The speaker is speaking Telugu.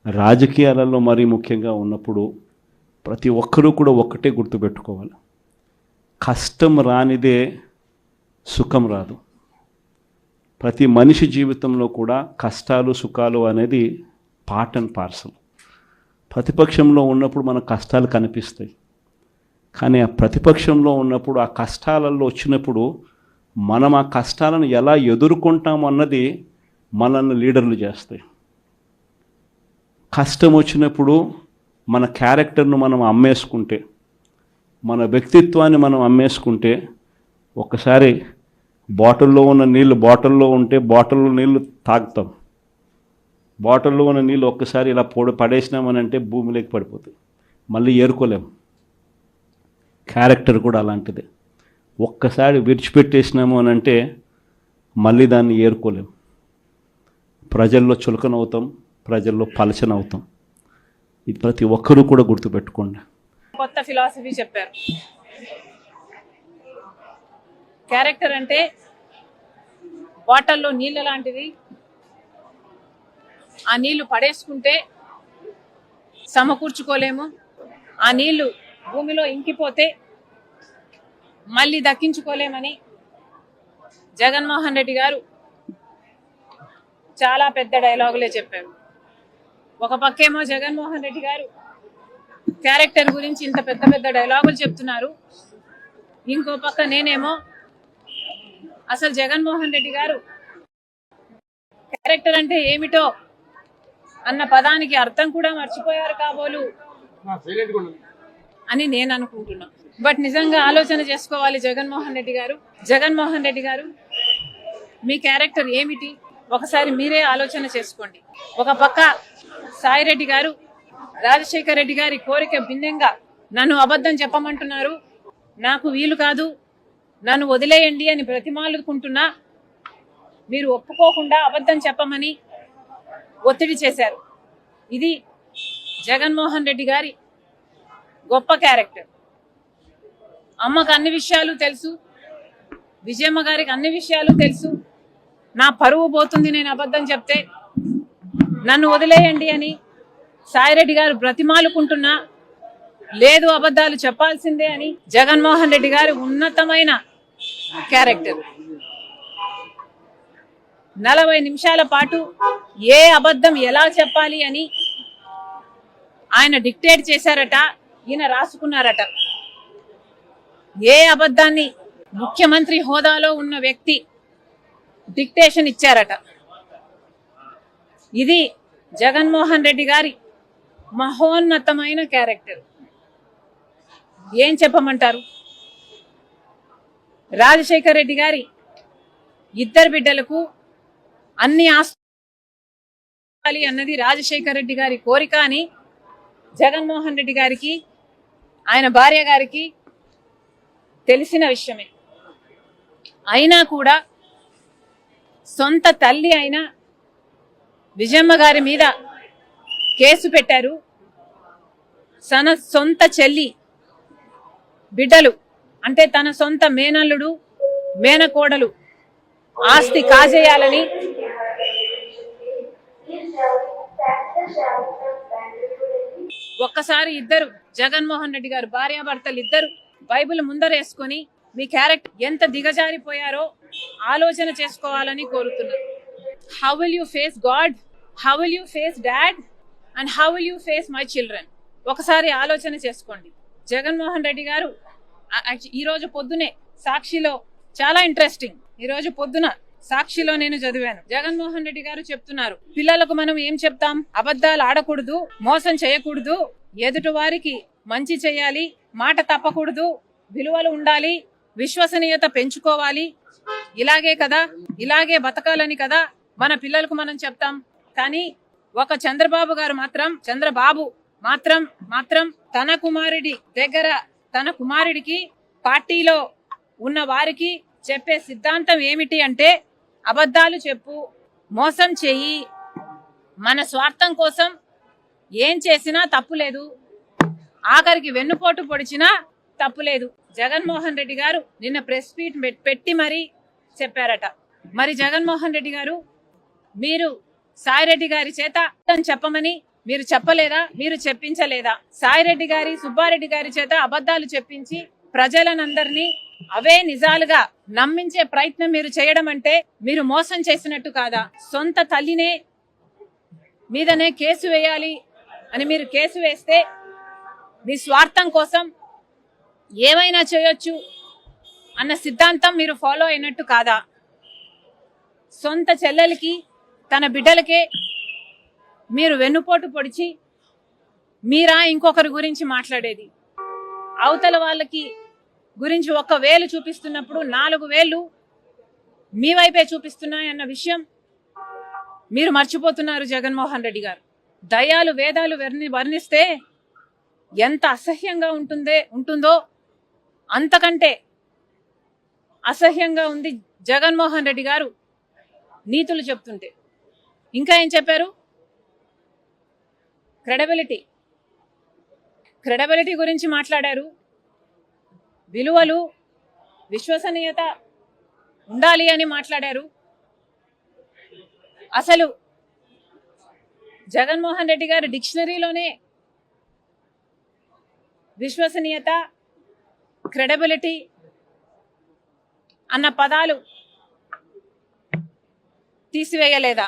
రాజకీయాలలో మరీ ముఖ్యంగా ఉన్నప్పుడు ప్రతి ఒక్కరూ కూడా ఒక్కటే గుర్తుపెట్టుకోవాలి, కష్టం రానిదే సుఖం రాదు. ప్రతి మనిషి జీవితంలో కూడా కష్టాలు సుఖాలు అనేది పార్ట్ అండ్ పార్సల్. ప్రతిపక్షంలో ఉన్నప్పుడు మన కష్టాలు కనిపిస్తాయి, కానీ ఆ ప్రతిపక్షంలో ఉన్నప్పుడు ఆ కష్టాలలో వచ్చినప్పుడు మనం ఆ కష్టాలను ఎలా ఎదుర్కొంటాం అన్నది మనల్ని లీడర్లు చేస్తాయి. కష్టం వచ్చినప్పుడు మన క్యారెక్టర్ను మనం అమ్మేసుకుంటే, మన వ్యక్తిత్వాన్ని మనం అమ్మేసుకుంటే, ఒక్కసారి బాటిల్లో ఉన్న నీళ్ళు బాటిల్లో ఉంటే బాటిల్లో నీళ్ళు తాగుతాం, బాటిల్లో ఉన్న నీళ్ళు ఒక్కసారి ఇలా పడేసినామని అంటే భూమిలోకి పడిపోతాయి, మళ్ళీ ఏరుకోలేం. క్యారెక్టర్ కూడా అలాంటిదే, ఒక్కసారి విడిచిపెట్టేసినాము అని అంటే మళ్ళీ దాన్ని ఏరుకోలేం. ప్రజల్లో చులకనవుతాం, ప్రజల్లో పలచనవుతాం. ఇది ప్రతి ఒక్కరూ కూడా గుర్తుపెట్టుకోండి. కొత్త ఫిలాసఫీ చెప్పారు. క్యారెక్టర్ అంటే బాటిల్లో నీళ్ళ లాంటిది. ఆ నీళ్లు పడేసుకుంటే సమకూర్చుకోలేము. ఆ నీళ్లు భూమిలో ఇంకిపోతే మళ్ళీ దక్కించుకోలేమని జగన్మోహన్ రెడ్డి గారు చాలా పెద్ద డైలాగులే చెప్పారు. ఒక పక్కేమో జగన్మోహన్ రెడ్డి గారు క్యారెక్టర్ గురించి ఇంత పెద్ద పెద్ద డైలాగులు చెప్తున్నారు, ఇంకో పక్క నేనేమో అసలు జగన్మోహన్ రెడ్డి గారు క్యారెక్టర్ అంటే ఏమిటో అన్న పదానికి అర్థం కూడా మర్చిపోయారు కాబోలు అని నేను అనుకుంటున్నా. బట్ నిజంగా ఆలోచన చేసుకోవాలి జగన్మోహన్ రెడ్డి గారు మీ క్యారెక్టర్ ఏమిటి ఒకసారి మీరే ఆలోచన చేసుకోండి. ఒక పక్క సాయిరెడ్డి గారు రాజశేఖర్ రెడ్డి గారి కోరిక భిన్నంగా నన్ను అబద్ధం చెప్పమంటున్నారు, నాకు వీలు కాదు, నన్ను వదిలేయండి అని బ్రతిమాలుకుంటున్నా మీరు ఒప్పుకోకుండా అబద్ధం చెప్పమని ఒత్తిడి చేశారు. ఇది జగన్మోహన్ రెడ్డి గారి గొప్ప క్యారెక్టర్. అమ్మకు అన్ని విషయాలు తెలుసు, విజయమ్మ గారికి అన్ని విషయాలు తెలుసు, నా పరువు పోతుంది నేను అబద్ధం చెప్తే, నన్ను వదిలేయండి అని సాయిరెడ్డి గారు బ్రతిమాలుకుంటున్నా లేదు అబద్ధాలు చెప్పాల్సిందే అని జగన్మోహన్ రెడ్డి గారి ఉన్నతమైన క్యారెక్టర్. 40 నిమిషాల పాటు ఏ అబద్ధం ఎలా చెప్పాలి అని ఆయన డిక్టేట్ చేశారట, ఈయన రాసుకున్నారట. ఏ అబద్ధాన్ని ముఖ్యమంత్రి హోదాలో ఉన్న వ్యక్తి డిక్టేషన్ ఇచ్చారట. ఇది జగన్మోహన్ రెడ్డి గారి మహోన్నతమైన క్యారెక్టర్. ఏం చెప్పమంటారు? రాజశేఖర్ రెడ్డి గారి 2 బిడ్డలకు అన్ని ఆస్తి అన్నది రాజశేఖర్ రెడ్డి గారి కోరిక అని జగన్మోహన్ రెడ్డి గారికి ఆయన భార్య గారికి తెలిసిన విషయమే. అయినా కూడా సొంత తల్లి అయిన విజయమ్మ గారి మీద కేసు పెట్టారు. తన సొంత చెల్లి బిడ్డలు అంటే తన సొంత మేనల్లుడు మేనకోడలు ఆస్తి కాజేయాలని ఒక్కసారి ఇద్దరు జగన్మోహన్ రెడ్డి గారు భార్యాభర్తలు ఇద్దరు బైబిల్ ముందరేసుకొని మీ క్యారెక్టర్ ఎంత దిగజారిపోయారో ఆలోచన చేసుకోవాలని కోరుతున్నారు. How will you face God, how will you face dad and how will you face my children? ఒకసారి ఆలోచన చేసుకోండి. జగన్మోహన్ రెడ్డి గారు ఈరోజు పొద్దునే సాక్షిలో చాలా ఇంట్రెస్టింగ్, ఈరోజు పొద్దున సాక్షిలో నేను చదివాను. జగన్మోహన్ రెడ్డి గారు చెప్తున్నారు, పిల్లలకు మనం ఏం చెప్తాం? అబద్ధాలు ఆడకూడదు, మోసం చేయకూడదు, ఎదుటి వారికి మంచి చేయాలి, మాట తప్పకూడదు, విలువలు ఉండాలి, విశ్వసనీయత పెంచుకోవాలి, ఇలాగే బతకాలని కదా మన పిల్లలకు మనం చెప్తాం. కానీ ఒక చంద్రబాబు మాత్రం తన కుమారుడి దగ్గర తన కుమారుడికి పార్టీలో ఉన్న వారికి చెప్పే సిద్ధాంతం ఏమిటి అంటే అబద్ధాలు చెప్పు, మోసం చెయ్యి, మన స్వార్థం కోసం ఏం చేసినా తప్పులేదు, ఆఖరికి వెన్నుపోటు పొడిచినా తప్పులేదు. జగన్మోహన్ రెడ్డి గారు నిన్న ప్రెస్ మీట్ పెట్టి మరీ చెప్పారట. మరి జగన్మోహన్ రెడ్డి గారు మీరు సాయిరెడ్డి గారి చేత చెప్పమని మీరు చెప్పలేదా? మీరు చెప్పించలేదా? సాయిరెడ్డి గారి, సుబ్బారెడ్డి గారి చేత అబద్ధాలు చెప్పించి ప్రజలనందరినీ అవే నిజాలుగా నమ్మించే ప్రయత్నం మీరు చేయడం అంటే మీరు మోసం చేసినట్టు కాదా? సొంత తల్లినే మీదనే కేసు వేయాలి అని మీరు కేసు వేస్తే మీ స్వార్థం కోసం ఏమైనా చేయొచ్చు అన్న సిద్ధాంతం మీరు ఫాలో అయినట్టు కాదా? సొంత చెల్లెలకి, తన బిడ్డలకే మీరు వెన్నుపోటు పొడిచి మీరా ఇంకొకరి గురించి మాట్లాడేది? అవతల వాళ్ళకి గురించి ఒక్క వేలు చూపిస్తున్నప్పుడు 4 వేలు మీ వైపే చూపిస్తున్నాయన్న విషయం మీరు మర్చిపోతున్నారు జగన్మోహన్ రెడ్డి గారు. దయాలు వేదాలు వర్ణిస్తే ఎంత అసహ్యంగా ఉంటుందో అంతకంటే అసహ్యంగా ఉంది జగన్మోహన్ రెడ్డి గారు నీతులు చెప్తుంటే. ఇంకా ఏం చెప్పారు? క్రెడిబిలిటీ గురించి మాట్లాడారు. విలువలు, విశ్వసనీయత ఉండాలి అని మాట్లాడారు. అసలు జగన్మోహన్ రెడ్డి గారి డిక్షనరీలోనే విశ్వసనీయత, క్రెడిబిలిటీ అన్న పదాలు తీసివేయలేదా?